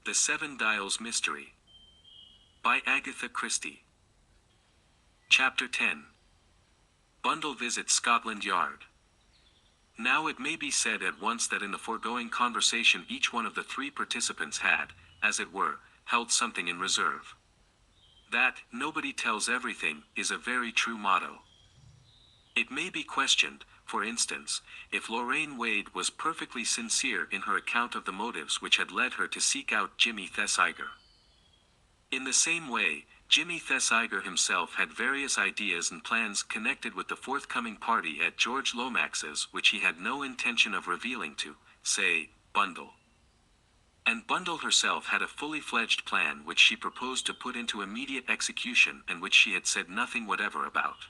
The Seven Dials Mystery by Agatha Christie. Chapter 10. Bundle visits Scotland Yard. Now it may be said at once that in the foregoing conversation each one of the three participants had, as it were, held something in reserve. That, nobody tells everything, is a very true motto. It may be questioned, for instance, if Lorraine Wade was perfectly sincere in her account of the motives which had led her to seek out Jimmy Thesiger. In the same way, Jimmy Thesiger himself had various ideas and plans connected with the forthcoming party at George Lomax's which he had no intention of revealing to, say, Bundle. And Bundle herself had a fully fledged plan which she proposed to put into immediate execution and which she had said nothing whatever about.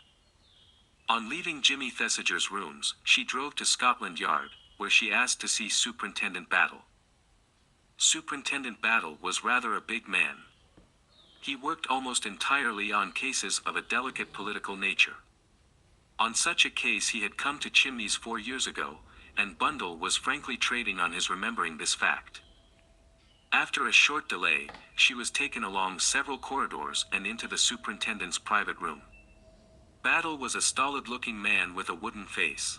On leaving Jimmy Thesiger's rooms, she drove to Scotland Yard, where she asked to see Superintendent Battle. Superintendent Battle was rather a big man. He worked almost entirely on cases of a delicate political nature. On such a case he had come to Chimneys 4 years ago, and Bundle was frankly trading on his remembering this fact. After a short delay, she was taken along several corridors and into the superintendent's private room. Battle was a stolid-looking man with a wooden face.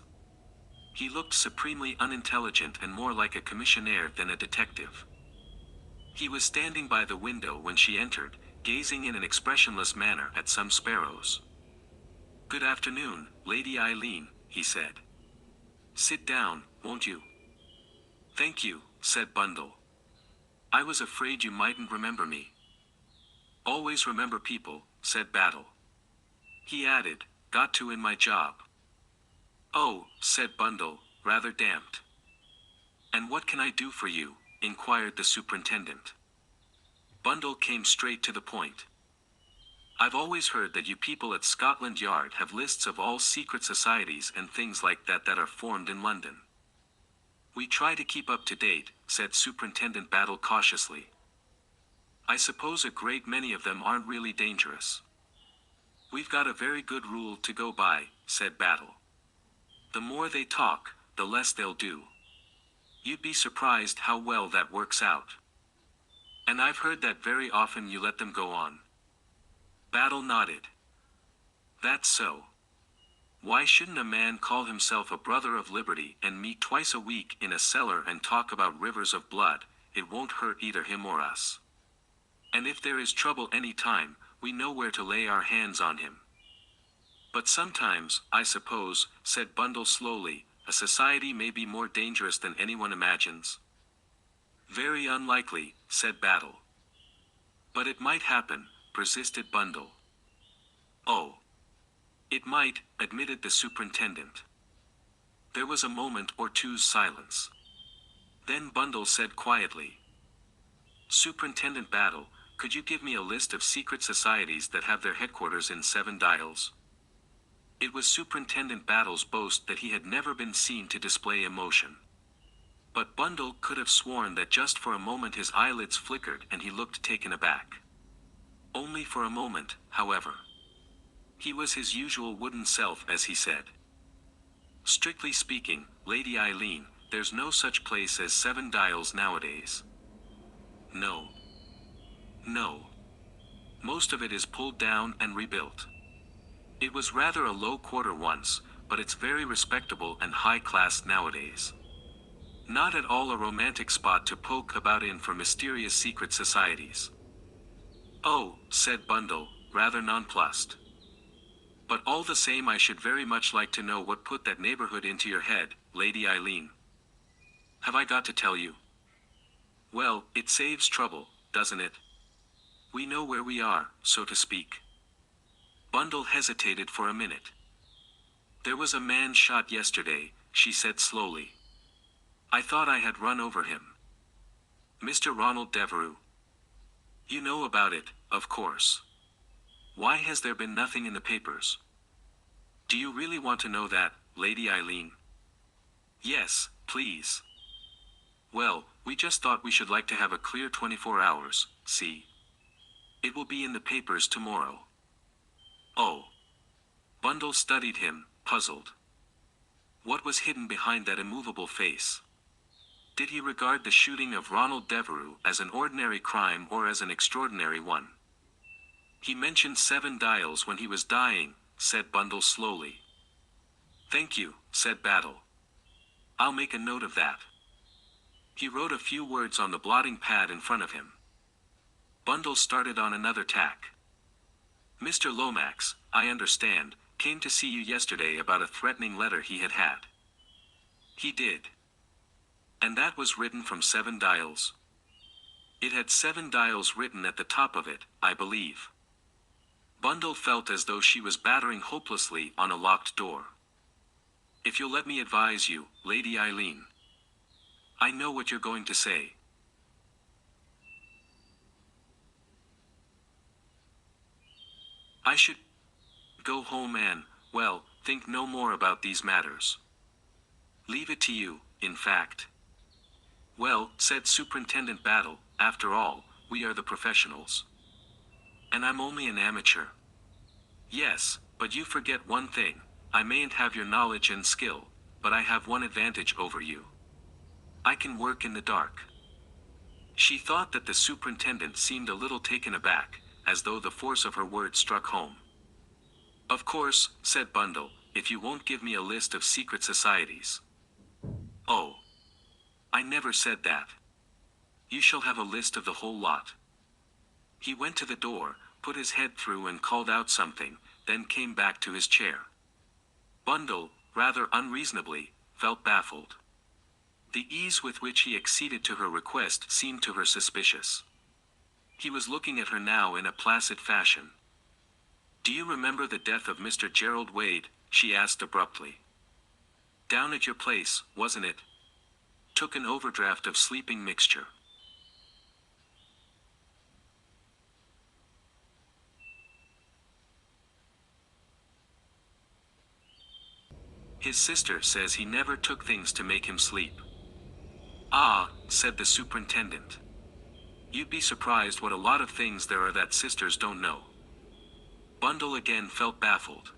He looked supremely unintelligent and more like a commissionaire than a detective. He was standing by the window when she entered, gazing in an expressionless manner at some sparrows. "Good afternoon, Lady Eileen," he said. "Sit down, won't you?" "Thank you," said Bundle. "I was afraid you mightn't remember me." "Always remember people," said Battle. He added, "Got to in my job." "Oh," said Bundle, rather damped. "And what can I do for you?" inquired the superintendent. Bundle came straight to the point. "I've always heard that you people at Scotland Yard have lists of all secret societies and things like that that are formed in London." "We try to keep up to date," said Superintendent Battle cautiously. "I suppose a great many of them aren't really dangerous." "We've got a very good rule to go by," said Battle. "The more they talk, the less they'll do. You'd be surprised how well that works out. And I've heard that very often you let them go on." Battle nodded. "That's so. Why shouldn't a man call himself a brother of liberty and meet twice a week in a cellar and talk about rivers of blood? It won't hurt either him or us. And if there is trouble any time, we know where to lay our hands on him." "But sometimes, I suppose," said Bundle slowly, "a society may be more dangerous than anyone imagines." "Very unlikely," said Battle. "But it might happen," persisted Bundle. "Oh. It might," admitted the superintendent. There was a moment or two's silence. Then Bundle said quietly, "Superintendent Battle, could you give me a list of secret societies that have their headquarters in Seven Dials?" It was Superintendent Battle's boast that he had never been seen to display emotion. But Bundle could have sworn that just for a moment his eyelids flickered and he looked taken aback. Only for a moment, however. He was his usual wooden self as he said, "Strictly speaking, Lady Eileen, there's no such place as Seven Dials nowadays. No. No. Most of it is pulled down and rebuilt. It was rather a low quarter once, but it's very respectable and high class nowadays. Not at all a romantic spot to poke about in for mysterious secret societies." "Oh," said Bundle, rather nonplussed. "But all the same I should very much like to know what put that neighborhood into your head, Lady Eileen." "Have I got to tell you?" "Well, it saves trouble, doesn't it? We know where we are, so to speak." Bundle hesitated for a minute. "There was a man shot yesterday," she said slowly. "I thought I had run over him. Mr. Ronald Devereux. You know about it, of course. Why has there been nothing in the papers?" "Do you really want to know that, Lady Eileen?" "Yes, please." "Well, we just thought we should like to have a clear 24 hours, see? It will be in the papers tomorrow." "Oh." Bundle studied him, puzzled. What was hidden behind that immovable face? Did he regard the shooting of Ronald Devereux as an ordinary crime or as an extraordinary one? He mentioned 7 dials when he was dying, said Bundle slowly. Thank you, said Battle. I'll make a note of that. He wrote a few words on the blotting pad in front of him. Bundle started on another tack. Mr. Lomax, I understand, came to see you yesterday about a threatening letter he had had. He did. And that was written from 7 dials? It had 7 dials written at the top of it, I believe. Bundle felt as though she was battering hopelessly on a locked door. If you'll let me advise you, Lady Eileen. I know what you're going to say. I should go home and, well, think no more about these matters. Leave it to you, in fact. Well, said Superintendent Battle, after all, we are the professionals. And I'm only an amateur. Yes, but you forget one thing. I mayn't have your knowledge and skill, but I have one advantage over you. I can work in the dark. She thought that the superintendent seemed a little taken aback, as though the force of her words struck home. Of course, said Bundle, if you won't give me a list of secret societies. Oh. I never said that. You shall have a list of the whole lot. He went to the door, put his head through and called out something, then came back to his chair. Bundle, rather unreasonably, felt baffled. The ease with which he acceded to her request seemed to her suspicious. He was looking at her now in a placid fashion. Do you remember the death of Mr. Gerald Wade? She asked abruptly. Down at your place, wasn't it? Took an overdraft of sleeping mixture. His sister says he never took things to make him sleep. Ah, said the superintendent. You'd be surprised what a lot of things there are that sisters don't know. Bundle again felt baffled.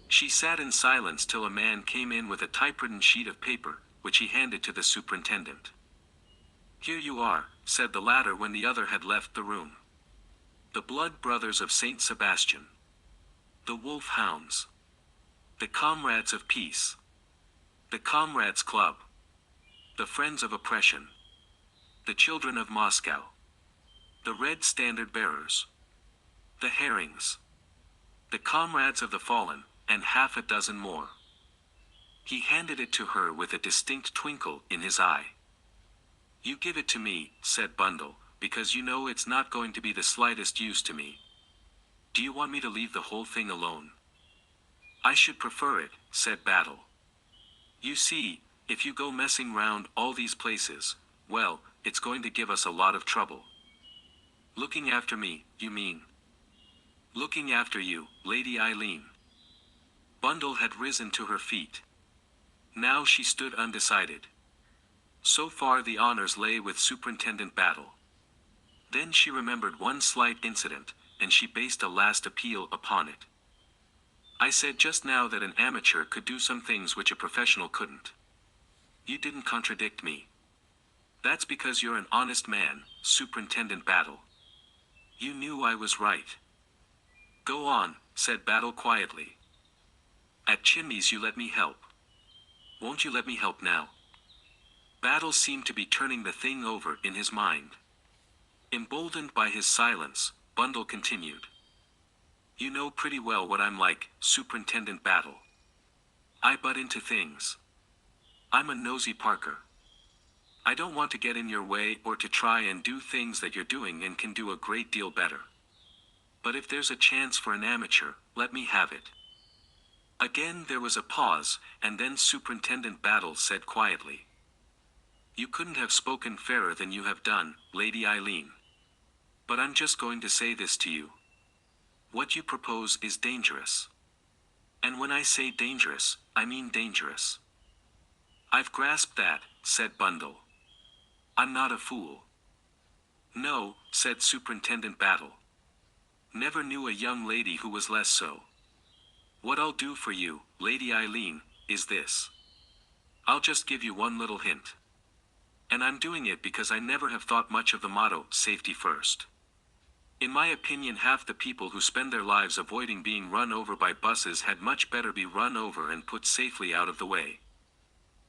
She sat in silence till a man came in with a typewritten sheet of paper, which he handed to the superintendent. Here you are, said the latter when the other had left the room. The Blood Brothers of St. Sebastian. The Wolf Hounds. The Comrades of Peace. The Comrades Club. The Friends of Oppression. The Children of Moscow. The Red Standard Bearers. The Herrings. The Comrades of the Fallen, and half a dozen more. He handed it to her with a distinct twinkle in his eye. You give it to me, said Bundle, because you know it's not going to be the slightest use to me. Do you want me to leave the whole thing alone? I should prefer it, said Battle. You see, if you go messing round all these places, well, it's going to give us a lot of trouble. Looking after me, you mean? Looking after you, Lady Eileen. Bundle had risen to her feet. Now she stood undecided. So far the honors lay with Superintendent Battle. Then she remembered one slight incident, and she based a last appeal upon it. I said just now that an amateur could do some things which a professional couldn't. You didn't contradict me. That's because you're an honest man, Superintendent Battle. You knew I was right. Go on, said Battle quietly. At Chimneys you let me help. Won't you let me help now? Battle seemed to be turning the thing over in his mind. Emboldened by his silence, Bundle continued. You know pretty well what I'm like, Superintendent Battle. I butt into things. I'm a nosy Parker. I don't want to get in your way or to try and do things that you're doing and can do a great deal better. But if there's a chance for an amateur, let me have it. Again there was a pause, and then Superintendent Battle said quietly. You couldn't have spoken fairer than you have done, Lady Eileen. But I'm just going to say this to you. What you propose is dangerous. And when I say dangerous, I mean dangerous. I've grasped that, said Bundle. I'm not a fool. No, said Superintendent Battle. Never knew a young lady who was less so. What I'll do for you, Lady Eileen, is this. I'll just give you one little hint. And I'm doing it because I never have thought much of the motto, safety first. In my opinion, half the people who spend their lives avoiding being run over by buses had much better be run over and put safely out of the way.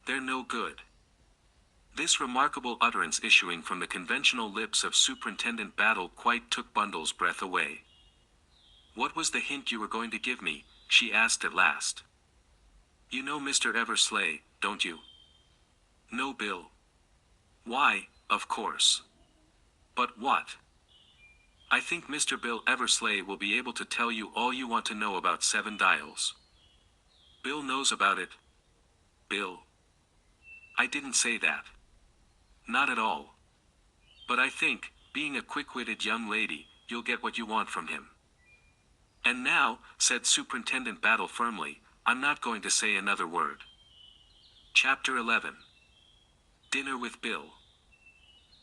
They're no good. This remarkable utterance issuing from the conventional lips of Superintendent Battle quite took Bundle's breath away. "What was the hint you were going to give me?" she asked at last. "You know Mr. Eversley, don't you?" "No, Bill." "Why, of course. But what?" "I think Mr. Bill Eversley will be able to tell you all you want to know about Seven Dials." "Bill knows about it." "Bill." "I didn't say that. Not at all. But I think, being a quick-witted young lady, you'll get what you want from him." "And now," said Superintendent Battle firmly, "I'm not going to say another word." Chapter 11. Dinner with Bill.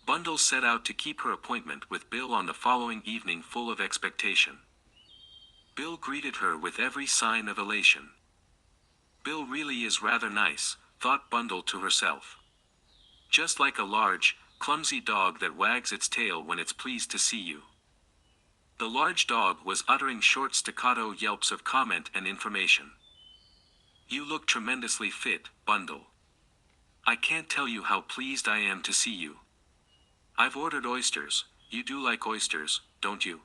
Bundle set out to keep her appointment with Bill on the following evening full of expectation. Bill greeted her with every sign of elation. "Bill really is rather nice," thought Bundle to herself. "Just like a large, clumsy dog that wags its tail when it's pleased to see you." The large dog was uttering short staccato yelps of comment and information. "You look tremendously fit, Bundle. I can't tell you how pleased I am to see you. I've ordered oysters. You do like oysters, don't you?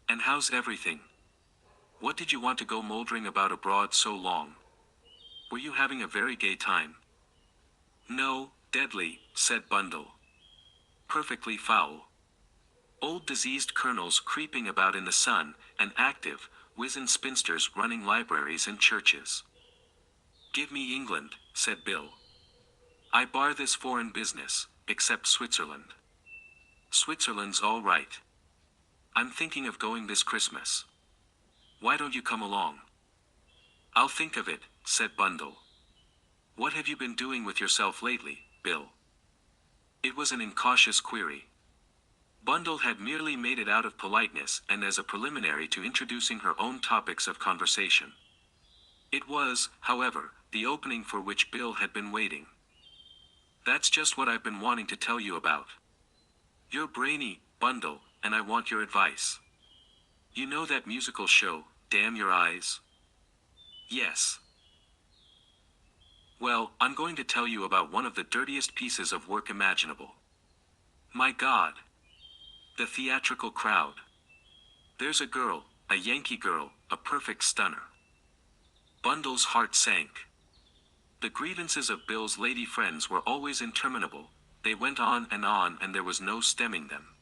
And how's everything? What did you want to go moldering about abroad so long? Were you having a very gay time?" "No, deadly," said Bundle. "Perfectly foul. Old diseased colonels creeping about in the sun, and active, wizened spinsters running libraries and churches." "Give me England," said Bill. "I bar this foreign business, except Switzerland." "Switzerland's all right. I'm thinking of going this Christmas. Why don't you come along?" "I'll think of it," said Bundle. "What have you been doing with yourself lately, Bill?" It was an incautious query. Bundle had merely made it out of politeness and as a preliminary to introducing her own topics of conversation. It was, however, the opening for which Bill had been waiting. "That's just what I've been wanting to tell you about. You're brainy, Bundle, and I want your advice. You know that musical show, Damn Your Eyes?" "Yes." "Well, I'm going to tell you about one of the dirtiest pieces of work imaginable. My God! The theatrical crowd. There's a girl, a Yankee girl, a perfect stunner." Bundle's heart sank. The grievances of Bill's lady friends were always interminable. They went on, and there was no stemming them.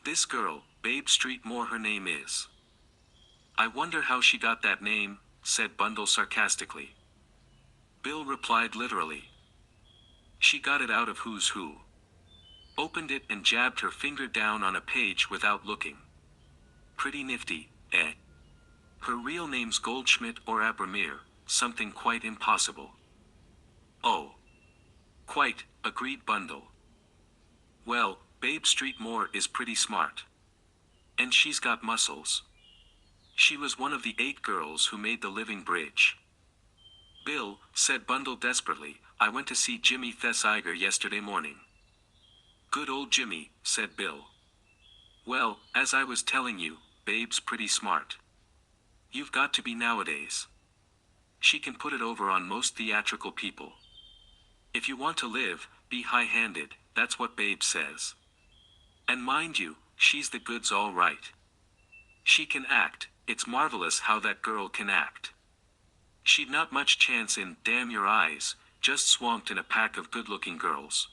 "This girl, Babe Streetmore her name is." "I wonder how she got that name," said Bundle sarcastically. Bill replied literally. "She got it out of Who's Who. Opened it and jabbed her finger down on a page without looking. Pretty nifty, eh? Her real name's Goldschmidt or Abermere, something quite impossible." "Oh. Quite," agreed Bundle. "Well, Babe Streetmore is pretty smart. And she's got muscles. She was one of the 8 girls who made the living bridge." "Bill," said Bundle desperately, "I went to see Jimmy Thesiger yesterday morning." "Good old Jimmy," said Bill. "Well, as I was telling you, Babe's pretty smart. You've got to be nowadays. She can put it over on most theatrical people. If you want to live, be high-handed, that's what Babe says. And mind you, she's the goods all right. She can act, it's marvelous how that girl can act. She'd not much chance in Damn Your Eyes, just swamped in a pack of good-looking girls.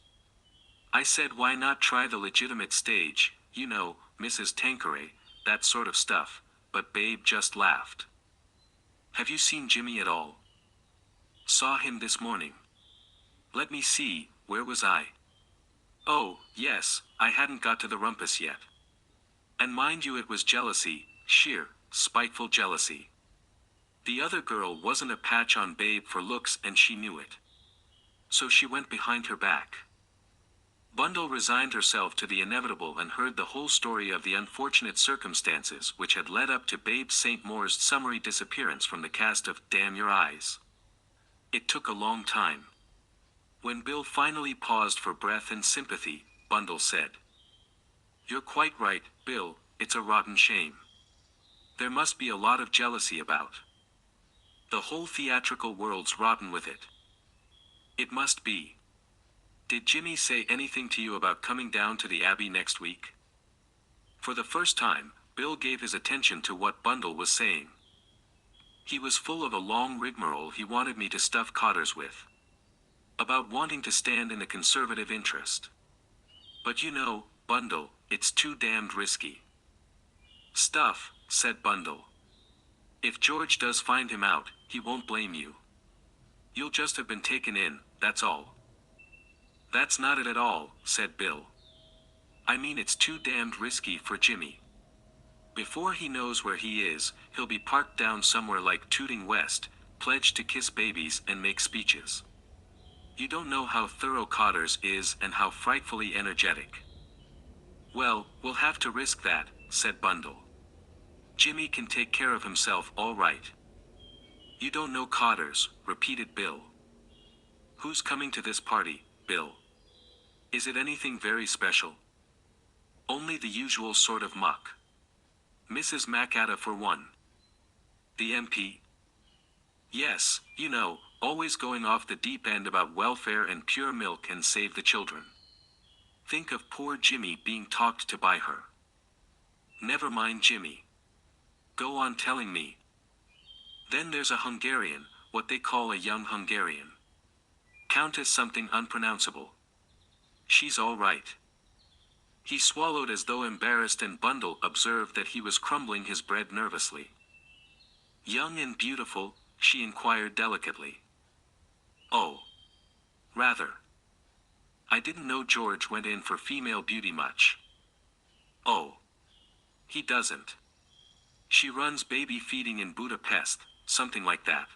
I said why not try the legitimate stage, you know, Mrs. Tanqueray, that sort of stuff, but Babe just laughed." "Have you seen Jimmy at all?" "Saw him this morning. Let me see, where was I? Oh, yes, I hadn't got to the rumpus yet. And mind you, it was jealousy, sheer, spiteful jealousy. The other girl wasn't a patch on Babe for looks and she knew it. So she went behind her back." Bundle resigned herself to the inevitable and heard the whole story of the unfortunate circumstances which had led up to Babe St. Moore's summary disappearance from the cast of Damn Your Eyes. It took a long time. When Bill finally paused for breath and sympathy, Bundle said, "You're quite right, Bill, it's a rotten shame. There must be a lot of jealousy about. The whole theatrical world's rotten with it. It must be. Did Jimmy say anything to you about coming down to the Abbey next week?" For the first time, Bill gave his attention to what Bundle was saying. He was full of a long rigmarole he wanted me to stuff Cotters with. About wanting to stand in a conservative interest. "But you know, Bundle, it's too damned risky." "Stuff," said Bundle. "If George does find him out, he won't blame you. You'll just have been taken in, that's all." "That's not it at all," said Bill. "I mean it's too damned risky for Jimmy. Before he knows where he is, he'll be parked down somewhere like Tooting West, pledged to kiss babies and make speeches. You don't know how thorough Cotters is and how frightfully energetic." "Well, we'll have to risk that," said Bundle. "Jimmy can take care of himself all right." "You don't know Cotters," repeated Bill. "Who's coming to this party, Bill? Is it anything very special?" "Only the usual sort of muck. Mrs. Agatha for one." "The MP?" "Yes, you know, always going off the deep end about welfare and pure milk and save the children. Think of poor Jimmy being talked to by her." "Never mind Jimmy. Go on telling me." "Then there's a Hungarian, what they call a young Hungarian. Countess something unpronounceable. She's all right." He swallowed as though embarrassed, and Bundle observed that he was crumbling his bread nervously. "Young and beautiful?" she inquired delicately. "Oh. Rather. I didn't know George went in for female beauty much." "Oh. He doesn't. She runs baby feeding in Budapest, something like that.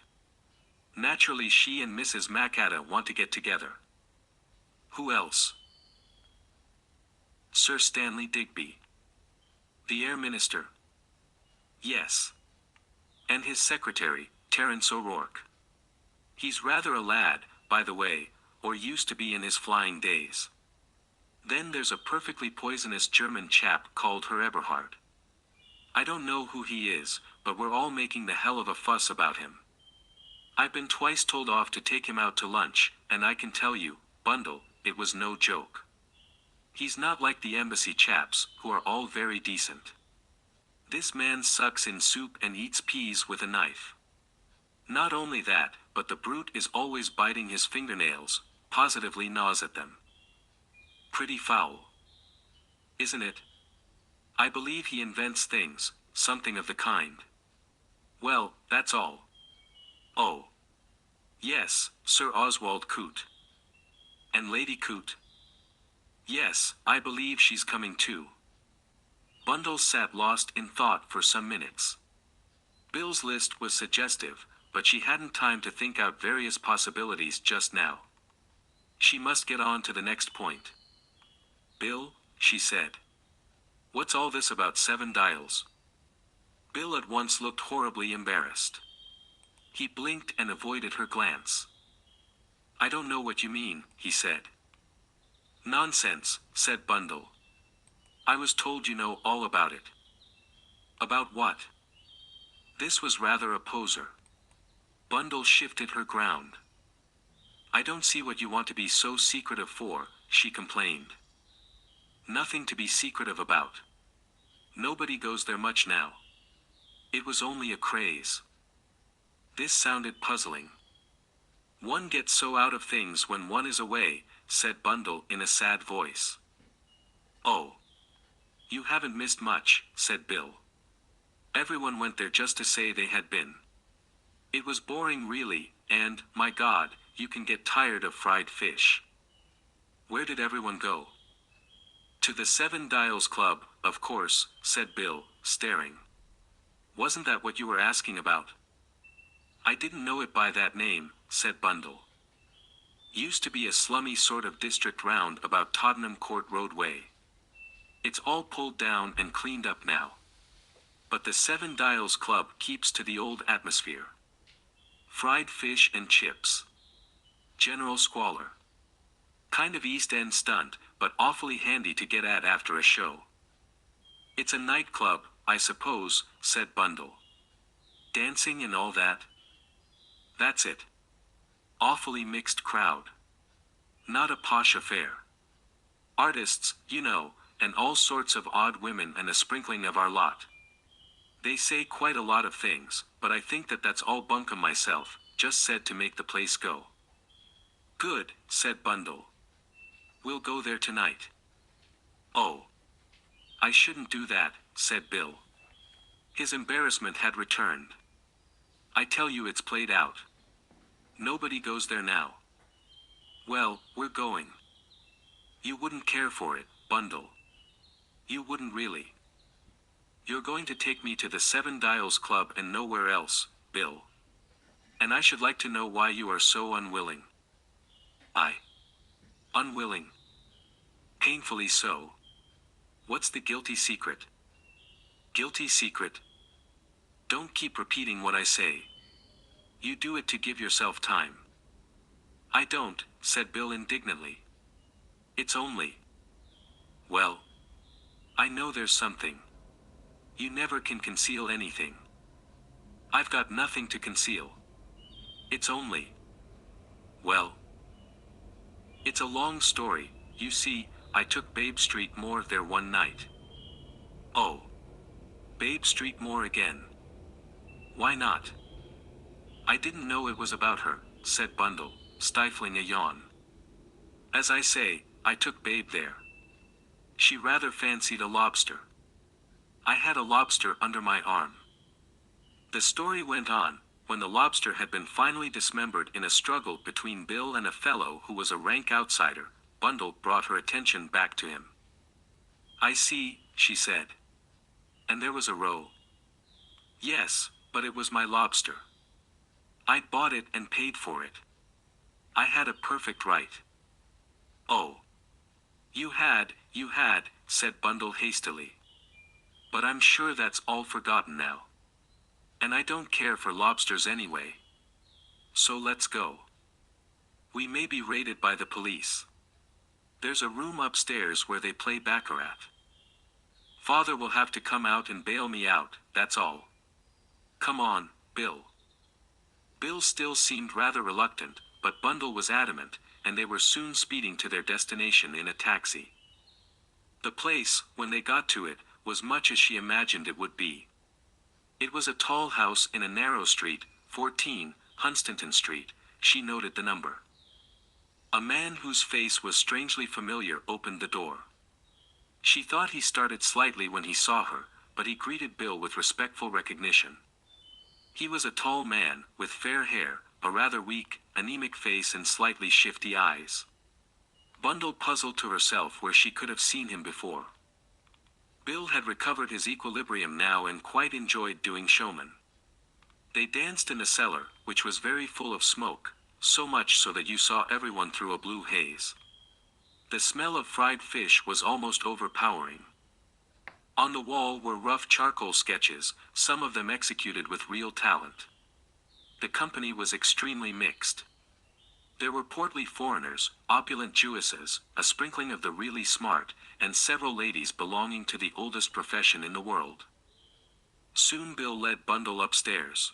Naturally she and Mrs. Agatha want to get together." "Who else?" "Sir Stanley Digby. The Air Minister." "Yes. And his secretary, Terence O'Rourke. He's rather a lad, by the way, or used to be in his flying days. Then there's a perfectly poisonous German chap called Herr Eberhard. I don't know who he is, but we're all making the hell of a fuss about him. I've been twice told off to take him out to lunch, and I can tell you, Bundle, it was no joke. He's not like the embassy chaps, who are all very decent. This man sucks in soup and eats peas with a knife. Not only that, but the brute is always biting his fingernails, positively gnaws at them. Pretty foul. Isn't it? I believe he invents things, something of the kind. Well, that's all." "Oh. Yes, Sir Oswald Coote. And Lady Coote?" "Yes, I believe she's coming too." Bundle sat lost in thought for some minutes. Bill's list was suggestive, but she hadn't time to think out various possibilities just now. She must get on to the next point. "Bill," she said. "What's all this about 7 Dials?" Bill at once looked horribly embarrassed. He blinked and avoided her glance. "I don't know what you mean," he said. "Nonsense," said Bundle. "I was told you know all about it." "About what?" This was rather a poser. Bundle shifted her ground. "I don't see what you want to be so secretive for," she complained. "Nothing to be secretive about. Nobody goes there much now. It was only a craze." This sounded puzzling. "One gets so out of things when one is away," said Bundle in a sad voice. "Oh. You haven't missed much," said Bill. "Everyone went there just to say they had been. It was boring really, and, my God, you can get tired of fried fish." "Where did everyone go?" "To the 7 Dials Club, of course," said Bill, staring. "Wasn't that what you were asking about?" "I didn't know it by that name," said Bundle. "Used to be a slummy sort of district round about Tottenham Court Road way. It's all pulled down and cleaned up now. But the 7 Dials Club keeps to the old atmosphere. Fried fish and chips. General squalor. Kind of East End stunt, but awfully handy to get at after a show. It's a nightclub, I suppose, said Bundle. Dancing and all that? That's it. Awfully mixed crowd. Not a posh affair. Artists, you know, and all sorts of odd women and a sprinkling of our lot. They say quite a lot of things, but I think that's all bunkum myself, just said to make the place go. Good, said Bundle. We'll go there tonight. Oh. I shouldn't do that, said Bill. His embarrassment had returned. I tell you it's played out. Nobody goes there now. Well, we're going. You wouldn't care for it, Bundle. You wouldn't really. You're going to take me to the Seven Dials Club and nowhere else, Bill. And I should like to know why you are so unwilling. Unwilling. Painfully so. What's the guilty secret? Guilty secret? Don't keep repeating what I say. You do it to give yourself time. I don't, said Bill indignantly. It's only. Well. I know there's something. You never can conceal anything. I've got nothing to conceal. It's only. Well. It's a long story, you see, I took Babe Street Moor there one night. Oh. Babe Street Moor again. Why not? I didn't know it was about her, said Bundle, stifling a yawn. As I say, I took Babe there. She rather fancied a lobster. I had a lobster under my arm. The story went on. When the lobster had been finally dismembered in a struggle between Bill and a fellow who was a rank outsider, Bundle brought her attention back to him. I see, she said. And there was a row. Yes, but it was my lobster. I'd bought it and paid for it. I had a perfect right. Oh. You had, said Bundle hastily. But I'm sure that's all forgotten now. And I don't care for lobsters anyway. So let's go. We may be raided by the police. There's a room upstairs where they play baccarat. Father will have to come out and bail me out, that's all. Come on, Bill. Bill still seemed rather reluctant, but Bundle was adamant, and they were soon speeding to their destination in a taxi. The place, when they got to it, was much as she imagined it would be. It was a tall house in a narrow street, 14, Hunstanton Street, she noted the number. A man whose face was strangely familiar opened the door. She thought he started slightly when he saw her, but he greeted Bill with respectful recognition. He was a tall man, with fair hair, a rather weak, anemic face and slightly shifty eyes. Bundle puzzled to herself where she could have seen him before. Bill had recovered his equilibrium now and quite enjoyed doing showman. They danced in a cellar, which was very full of smoke, so much so that you saw everyone through a blue haze. The smell of fried fish was almost overpowering. On the wall were rough charcoal sketches, some of them executed with real talent. The company was extremely mixed. There were portly foreigners, opulent Jewesses, a sprinkling of the really smart, and several ladies belonging to the oldest profession in the world. Soon Bill led Bundle upstairs.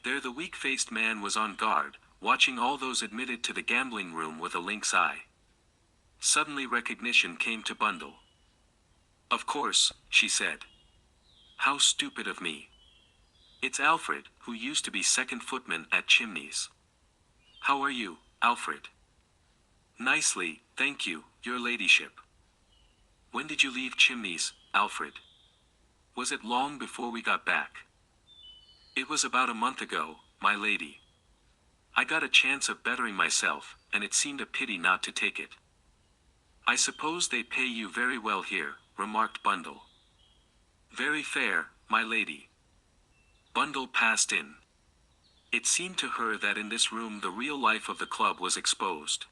There the weak-faced man was on guard, watching all those admitted to the gambling room with a lynx eye. Suddenly recognition came to Bundle. Of course, she said. How stupid of me. It's Alfred, who used to be second footman at Chimneys. How are you, Alfred? Nicely, thank you, your ladyship. When did you leave Chimneys, Alfred? Was it long before we got back? It was about a month ago, my lady. I got a chance of bettering myself, and it seemed a pity not to take it. I suppose they pay you very well here, remarked Bundle. Very fair, my lady. Bundle passed in. It seemed to her that in this room the real life of the club was exposed.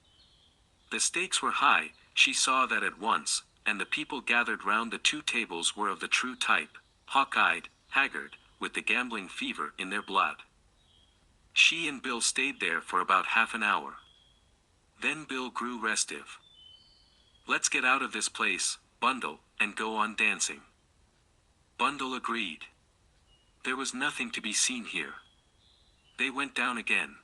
The stakes were high, she saw that at once, and the people gathered round the two tables were of the true type, hawk-eyed, haggard, with the gambling fever in their blood. She and Bill stayed there for about half an hour. Then Bill grew restive. "Let's get out of this place, Bundle, and go on dancing." Bundle agreed. There was nothing to be seen here. They went down again.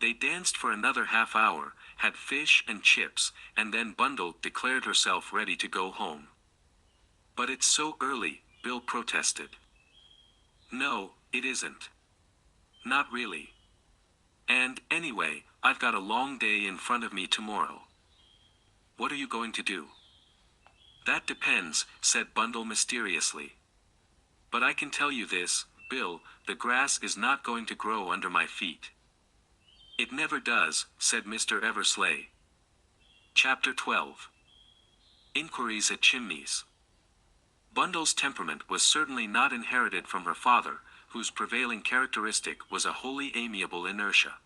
They danced for another half hour, had fish and chips, and then Bundle declared herself ready to go home. "But it's so early," Bill protested. "No, it isn't. Not really. And, anyway, I've got a long day in front of me tomorrow." "What are you going to do?" "That depends," said Bundle mysteriously. "But I can tell you this, Bill, the grass is not going to grow under my feet." "It never does," said Mr. Eversley. Chapter 12. Inquiries at Chimneys. Bundle's temperament was certainly not inherited from her father, whose prevailing characteristic was a wholly amiable inertia.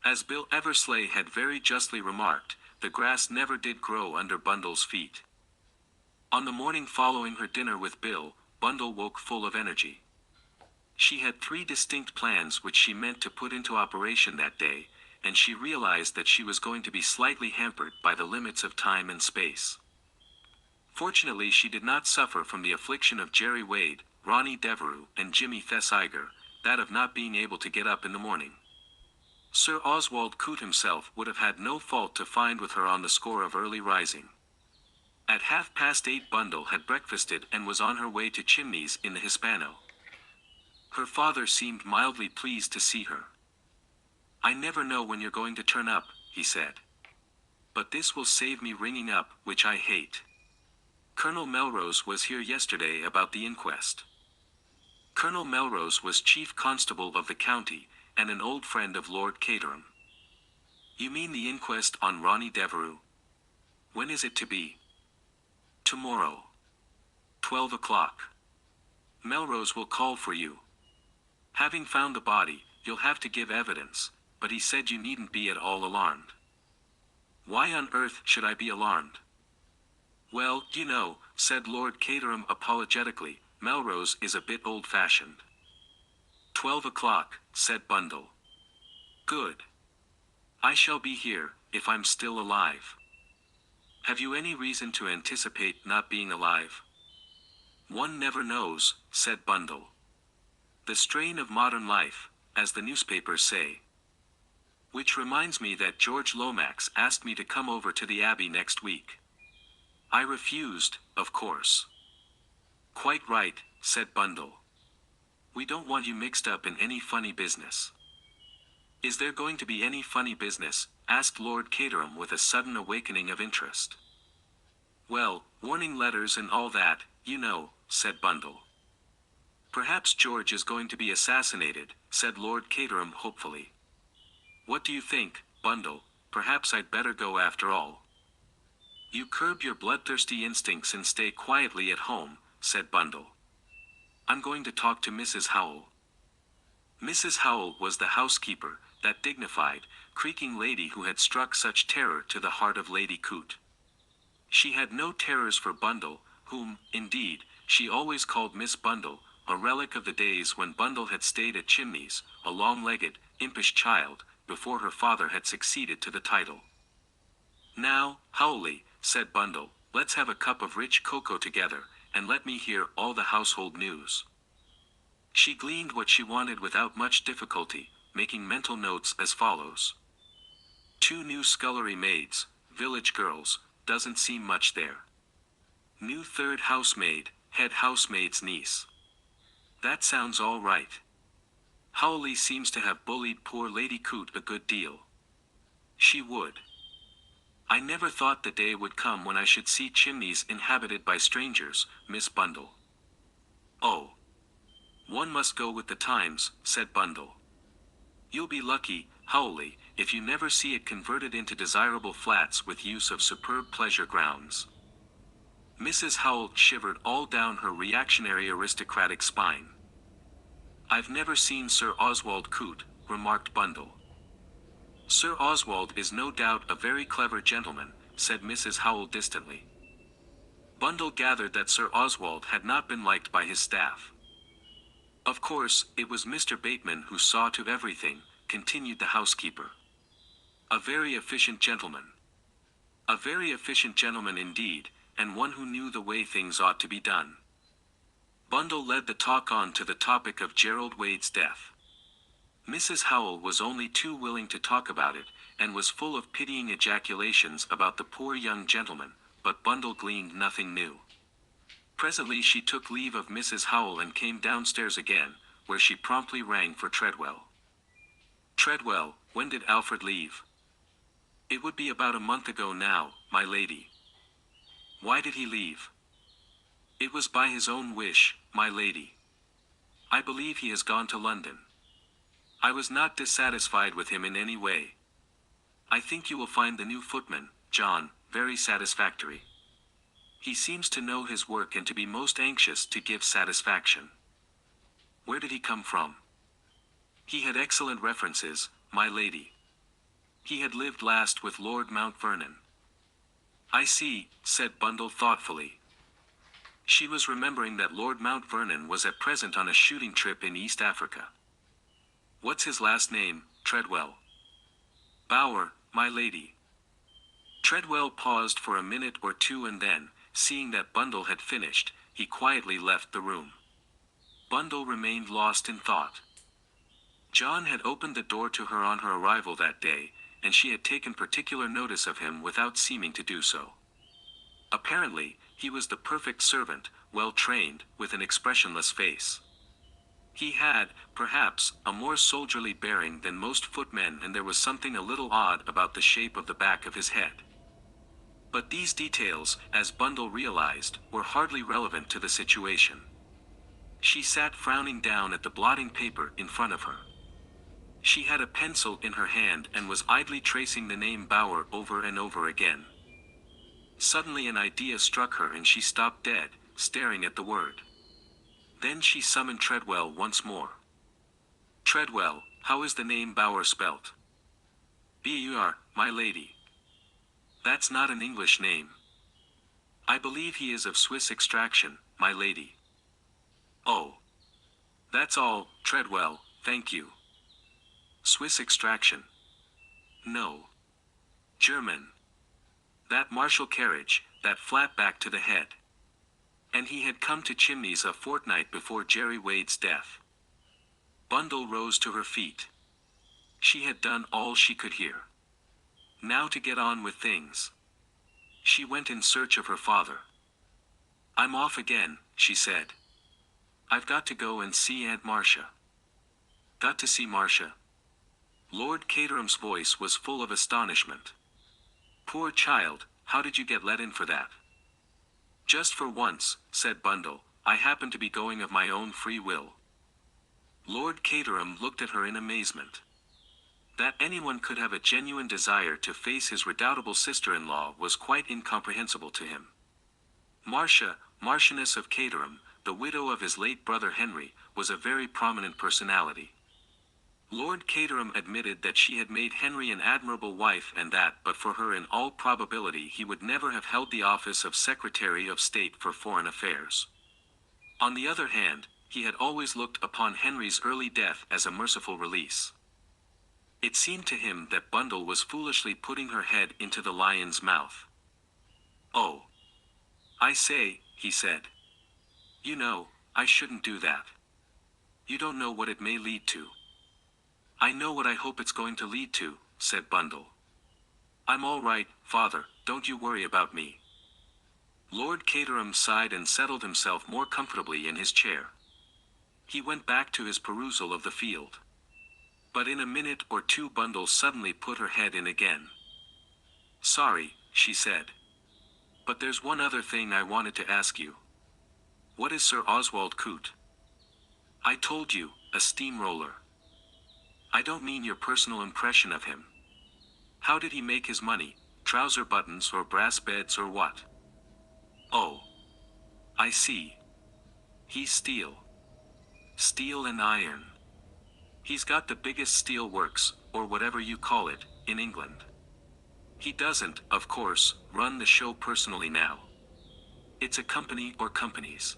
As Bill Eversley had very justly remarked, the grass never did grow under Bundle's feet. On the morning following her dinner with Bill, Bundle woke full of energy. She had 3 distinct plans which she meant to put into operation that day, and she realized that she was going to be slightly hampered by the limits of time and space. Fortunately, she did not suffer from the affliction of Jerry Wade, Ronnie Devereux, and Jimmy Thesiger, that of not being able to get up in the morning. Sir Oswald Coote himself would have had no fault to find with her on the score of early rising. At 8:30 Bundle had breakfasted and was on her way to Chimneys in the Hispano. Her father seemed mildly pleased to see her. "I never know when you're going to turn up," he said. "But this will save me ringing up, which I hate. Colonel Melrose was here yesterday about the inquest." Colonel Melrose was chief constable of the county, and an old friend of Lord Caterham. "You mean the inquest on Ronnie Devereux? When is it to be?" "Tomorrow. 12 o'clock. Melrose will call for you. Having found the body, you'll have to give evidence, but he said you needn't be at all alarmed." "Why on earth should I be alarmed?" "Well, you know," said Lord Caterham apologetically, "Melrose is a bit old-fashioned." 12 o'clock, said Bundle. "Good. I shall be here, if I'm still alive." "Have you any reason to anticipate not being alive?" "One never knows," said Bundle. "The strain of modern life, as the newspapers say. Which reminds me that George Lomax asked me to come over to the Abbey next week. I refused, of course." "Quite right," said Bundle. "We don't want you mixed up in any funny business." "Is there going to be any funny business?" asked Lord Caterham with a sudden awakening of interest. "Well, warning letters and all that, you know," said Bundle. "Perhaps George is going to be assassinated," said Lord Caterham hopefully. "What do you think, Bundle? Perhaps I'd better go after all." "You curb your bloodthirsty instincts and stay quietly at home," said Bundle. "I'm going to talk to Mrs. Howell." Mrs. Howell was the housekeeper, that dignified, creaking lady who had struck such terror to the heart of Lady Coote. She had no terrors for Bundle, whom, indeed, she always called Miss Bundle, a relic of the days when Bundle had stayed at Chimneys, a long-legged, impish child, before her father had succeeded to the title. "Now, Howley," said Bundle, "let's have a cup of rich cocoa together, and let me hear all the household news." She gleaned what she wanted without much difficulty, making mental notes as follows. 2 new scullery maids, village girls, doesn't seem much there. New 3rd housemaid, head housemaid's niece. That sounds all right. Howley seems to have bullied poor Lady Coote a good deal. She would. I never thought the day would come when I should see Chimneys inhabited by strangers, Miss Bundle. Oh. One must go with the times, said Bundle. You'll be lucky, Howley, if you never see it converted into desirable flats with use of superb pleasure grounds. Mrs. Howell shivered all down her reactionary aristocratic spine. I've never seen Sir Oswald Coote, remarked Bundle. Sir Oswald is no doubt a very clever gentleman, said Mrs. Howell distantly. Bundle gathered that Sir Oswald had not been liked by his staff. Of course, it was Mr. Bateman who saw to everything, continued the housekeeper. A very efficient gentleman. A very efficient gentleman indeed, and one who knew the way things ought to be done. Bundle led the talk on to the topic of Gerald Wade's death. Mrs. Howell was only too willing to talk about it, and was full of pitying ejaculations about the poor young gentleman, but Bundle gleaned nothing new. Presently she took leave of Mrs. Howell and came downstairs again, where she promptly rang for Treadwell. Treadwell, when did Alfred leave? It would be about a month ago now, my lady. Why did he leave? It was by his own wish, my lady. I believe he has gone to London. I was not dissatisfied with him in any way. I think you will find the new footman, John, very satisfactory. He seems to know his work and to be most anxious to give satisfaction. Where did he come from? He had excellent references, my lady. He had lived last with Lord Mount Vernon. I see, said Bundle thoughtfully. She was remembering that Lord Mount Vernon was at present on a shooting trip in East Africa. What's his last name, Treadwell? Bower, my lady. Treadwell paused for a minute or two and then, seeing that Bundle had finished, he quietly left the room. Bundle remained lost in thought. John had opened the door to her on her arrival that day, and she had taken particular notice of him without seeming to do so. Apparently, he was the perfect servant, well trained, with an expressionless face. He had, perhaps, a more soldierly bearing than most footmen, and there was something a little odd about the shape of the back of his head. But these details, as Bundle realized, were hardly relevant to the situation. She sat frowning down at the blotting paper in front of her. She had a pencil in her hand and was idly tracing the name Bower over and over again. Suddenly an idea struck her and she stopped dead, staring at the word. Then she summoned Treadwell once more. Treadwell, how is the name Bower spelt? B-U-R, my lady. That's not an English name. I believe he is of Swiss extraction, my lady. Oh. That's all, Treadwell, thank you. Swiss extraction. No. German. That martial carriage, that flat back to the head. And he had come to Chimneys a fortnight before Jerry Wade's death. Bundle rose to her feet. She had done all she could hear. Now to get on with things. She went in search of her father. I'm off again, she said. I've got to go and see Aunt Marcia. Got to see Marcia? Lord Caterham's voice was full of astonishment. Poor child, how did you get let in for that? Just for once, said Bundle, I happen to be going of my own free will. Lord Caterham looked at her in amazement. That anyone could have a genuine desire to face his redoubtable sister-in-law was quite incomprehensible to him. Marcia, Marchioness of Caterham, the widow of his late brother Henry, was a very prominent personality. Lord Caterham admitted that she had made Henry an admirable wife and that but for her in all probability he would never have held the office of Secretary of State for Foreign Affairs. On the other hand, he had always looked upon Henry's early death as a merciful release. It seemed to him that Bundle was foolishly putting her head into the lion's mouth. Oh. I say, he said. You know, I shouldn't do that. You don't know what it may lead to. I know what I hope it's going to lead to, said Bundle. I'm all right, father, don't you worry about me. Lord Caterham sighed and settled himself more comfortably in his chair. He went back to his perusal of the field. But in a minute or two Bundle suddenly put her head in again. Sorry, she said. But there's one other thing I wanted to ask you. What is Sir Oswald Coote? I told you, a steamroller. I don't mean your personal impression of him. How did he make his money, trouser buttons or brass beds or what? Oh. I see. He's steel. Steel and iron. He's got the biggest steel works, or whatever you call it, in England. He doesn't, of course, run the show personally now. It's a company or companies.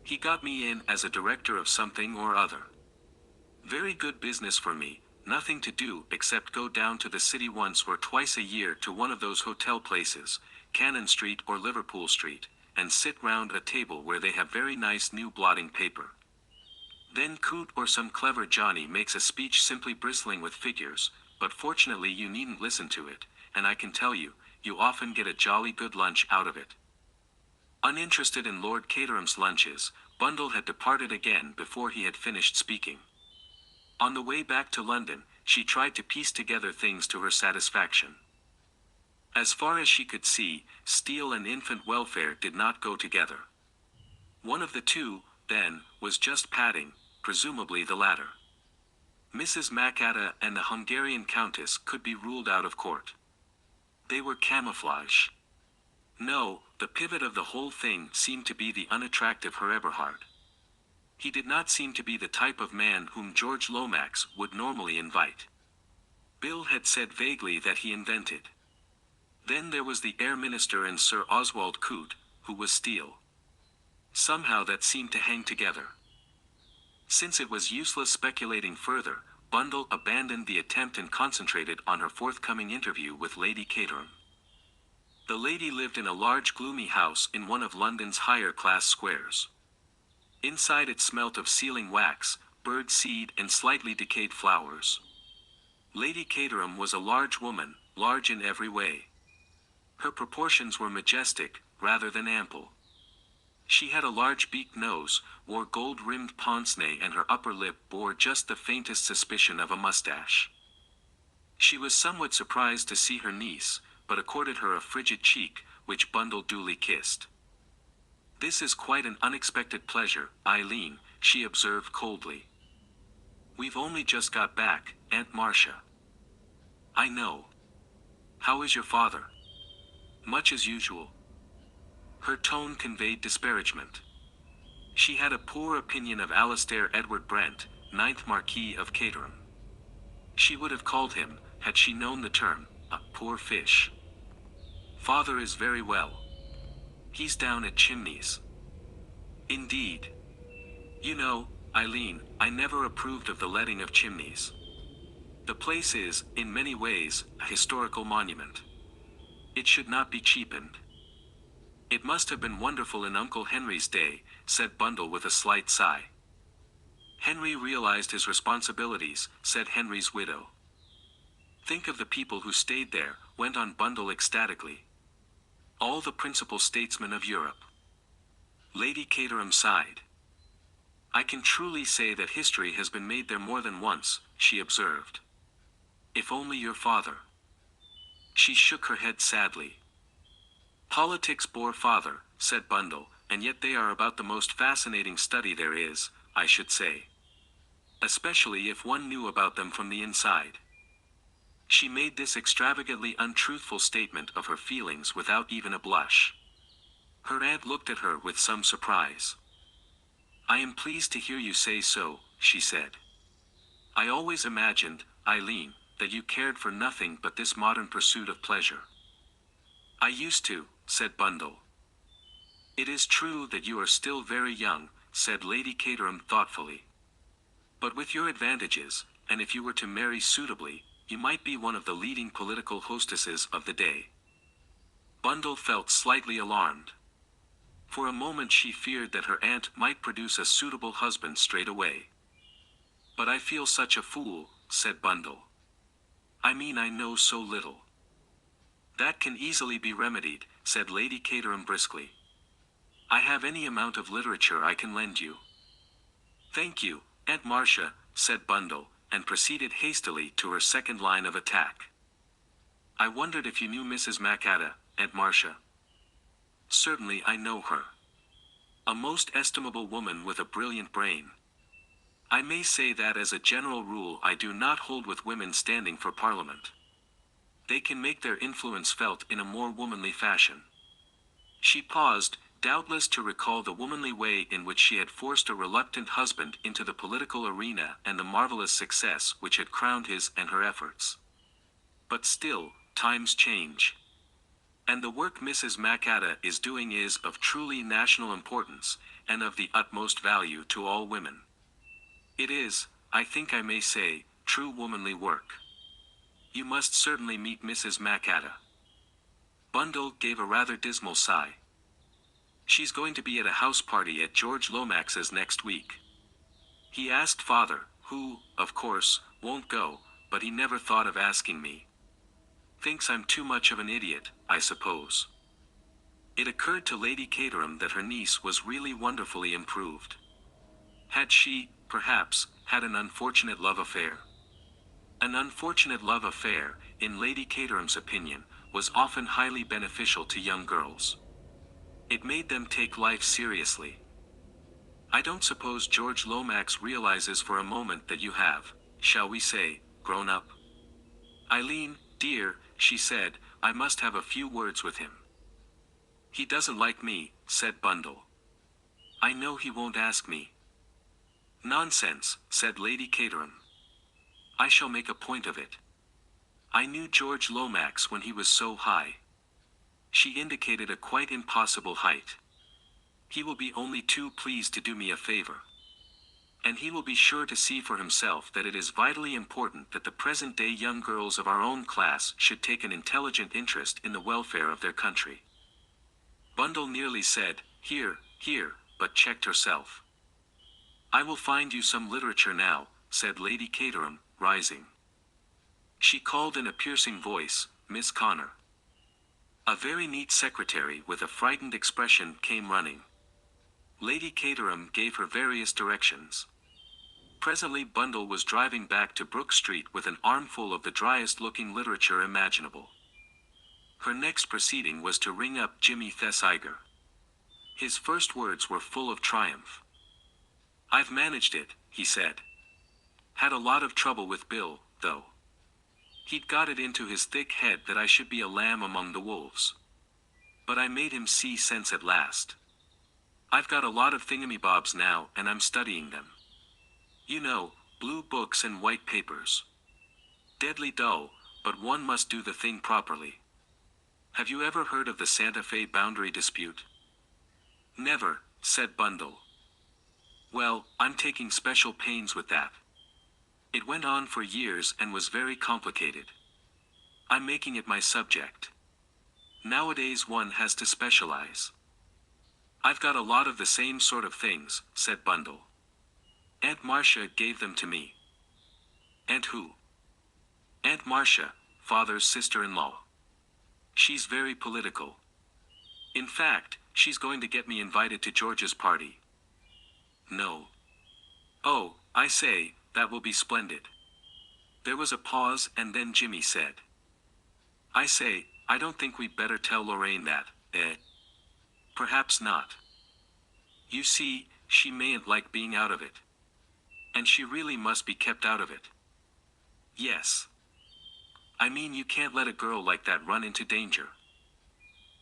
He got me in as a director of something or other. Very good business for me, nothing to do except go down to the city once or twice a year to one of those hotel places, Cannon Street or Liverpool Street, and sit round a table where they have very nice new blotting paper. Then Coot or some clever Johnny makes a speech simply bristling with figures, but fortunately you needn't listen to it, and I can tell you, you often get a jolly good lunch out of it. Uninterested in Lord Caterham's lunches, Bundle had departed again before he had finished speaking. On the way back to London, she tried to piece together things to her satisfaction. As far as she could see, steel and infant welfare did not go together. One of the two, then, was just padding, presumably the latter. Mrs. Macata and the Hungarian Countess could be ruled out of court. They were camouflage. No, the pivot of the whole thing seemed to be the unattractive Herr Eberhard. He did not seem to be the type of man whom George Lomax would normally invite. Bill had said vaguely that he invented. Then there was the Air Minister and Sir Oswald Coote, who was steel. Somehow that seemed to hang together. Since it was useless speculating further, Bundle abandoned the attempt and concentrated on her forthcoming interview with Lady Caterham. The lady lived in a large gloomy house in one of London's higher-class squares. Inside it smelt of sealing wax, bird seed and slightly decayed flowers. Lady Caterham was a large woman, large in every way. Her proportions were majestic, rather than ample. She had a large beaked nose, wore gold-rimmed pince-nez, and her upper lip bore just the faintest suspicion of a mustache. She was somewhat surprised to see her niece, but accorded her a frigid cheek, which Bundle duly kissed. "This is quite an unexpected pleasure, Eileen," she observed coldly. "We've only just got back, Aunt Marcia." "I know. How is your father?" "Much as usual." Her tone conveyed disparagement. She had a poor opinion of Alastair Edward Brent, 9th Marquis of Caterham. She would have called him, had she known the term, a poor fish. "Father is very well. He's down at Chimneys." "Indeed. You know, Eileen, I never approved of the letting of Chimneys. The place is, in many ways, a historical monument. It should not be cheapened." "It must have been wonderful in Uncle Henry's day," said Bundle with a slight sigh. "Henry realized his responsibilities," said Henry's widow. "Think of the people who stayed there," went on Bundle ecstatically. "All the principal statesmen of Europe." Lady Caterham sighed. "I can truly say that history has been made there more than once," she observed. "If only your father—" She shook her head sadly. "Politics bore father," said Bundle, "and yet they are about the most fascinating study there is, I should say. Especially if one knew about them from the inside." She made this extravagantly untruthful statement of her feelings without even a blush. Her aunt looked at her with some surprise. "I am pleased to hear you say so," she said. "I always imagined, Eileen, that you cared for nothing but this modern pursuit of pleasure." "I used to," said Bundle. "It is true that you are still very young," said Lady Caterham thoughtfully. "But with your advantages, and if you were to marry suitably, you might be one of the leading political hostesses of the day." Bundle felt slightly alarmed. For a moment she feared that her aunt might produce a suitable husband straight away. "But I feel such a fool," said Bundle. "I mean I know so little." "That can easily be remedied," said Lady Caterham briskly. "I have any amount of literature I can lend you." "Thank you, Aunt Marcia," said Bundle, and proceeded hastily to her second line of attack. "I wondered if you knew Mrs. Macata, Aunt Marcia." "Certainly I know her. A most estimable woman with a brilliant brain. I may say that as a general rule I do not hold with women standing for Parliament. They can make their influence felt in a more womanly fashion." She paused, doubtless to recall the womanly way in which she had forced a reluctant husband into the political arena and the marvelous success which had crowned his and her efforts. But still, times change. And the work Mrs. Macata is doing is of truly national importance, and of the utmost value to all women. It is, I think I may say, true womanly work. You must certainly meet Mrs. Macata. Bundle gave a rather dismal sigh. She's going to be at a house party at George Lomax's next week. He asked father, who, of course, won't go, but he never thought of asking me. Thinks I'm too much of an idiot, I suppose. It occurred to Lady Caterham that her niece was really wonderfully improved. Had she, perhaps, had an unfortunate love affair? An unfortunate love affair, in Lady Caterham's opinion, was often highly beneficial to young girls. It made them take life seriously. I don't suppose George Lomax realizes for a moment that you have, shall we say, grown up. Eileen, dear, she said, I must have a few words with him. He doesn't like me, said Bundle. I know he won't ask me. Nonsense, said Lady Caterham. I shall make a point of it. I knew George Lomax when he was so high. She indicated a quite impossible height. He will be only too pleased to do me a favor. And he will be sure to see for himself that it is vitally important that the present-day young girls of our own class should take an intelligent interest in the welfare of their country. Bundle nearly said, here, but checked herself. I will find you some literature now, said Lady Caterham, rising. She called in a piercing voice, Miss Connor. A very neat secretary with a frightened expression came running. Lady Caterham gave her various directions. Presently Bundle was driving back to Brook Street with an armful of the driest-looking literature imaginable. Her next proceeding was to ring up Jimmy Thesiger. His first words were full of triumph. I've managed it, he said. Had a lot of trouble with Bill, though. He'd got it into his thick head that I should be a lamb among the wolves. But I made him see sense at last. I've got a lot of thingamybobs now, and I'm studying them. You know, blue books and white papers. Deadly dull, but one must do the thing properly. Have you ever heard of the Santa Fe boundary dispute? Never, said Bundle. Well, I'm taking special pains with that. It went on for years and was very complicated. I'm making it my subject. Nowadays one has to specialize. I've got a lot of the same sort of things, said Bundle. Aunt Marcia gave them to me. Aunt who? Aunt Marcia, father's sister-in-law. She's very political. In fact, she's going to get me invited to George's party. No. Oh, I say, that will be splendid. There was a pause and then Jimmy said. I say, I don't think we'd better tell Lorraine that, eh? Perhaps not. You see, she mayn't like being out of it. And she really must be kept out of it. Yes. I mean you can't let a girl like that run into danger.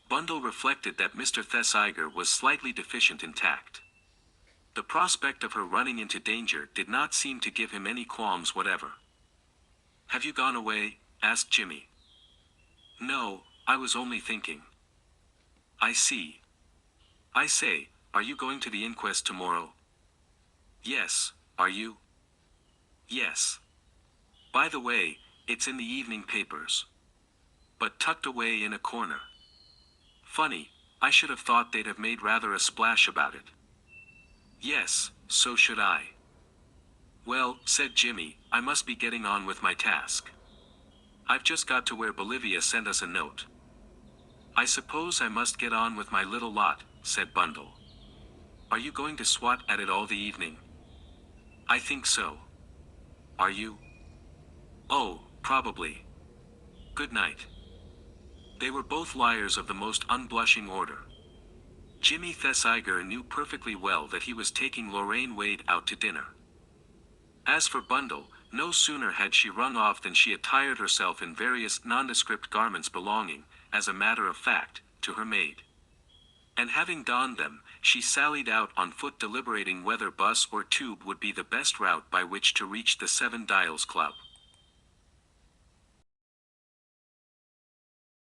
Bundle reflected that Mr. Thesiger was slightly deficient in tact. The prospect of her running into danger did not seem to give him any qualms whatever. Have you gone away? Asked Jimmy. No, I was only thinking. I see. I say, are you going to the inquest tomorrow? Yes, are you? Yes. By the way, it's in the evening papers. But tucked away in a corner. Funny, I should have thought they'd have made rather a splash about it. Yes, so should I. Well, said Jimmy, I must be getting on with my task. I've just got to where Bolivia sent us a note. I suppose I must get on with my little lot, said Bundle. Are you going to swat at it all the evening? I think so. Are you? Oh, probably. Good night. They were both liars of the most unblushing order. Jimmy Thesiger knew perfectly well that he was taking Lorraine Wade out to dinner. As for Bundle, no sooner had she rung off than she attired herself in various nondescript garments belonging, as a matter of fact, to her maid. And having donned them, she sallied out on foot deliberating whether bus or tube would be the best route by which to reach the Seven Dials Club.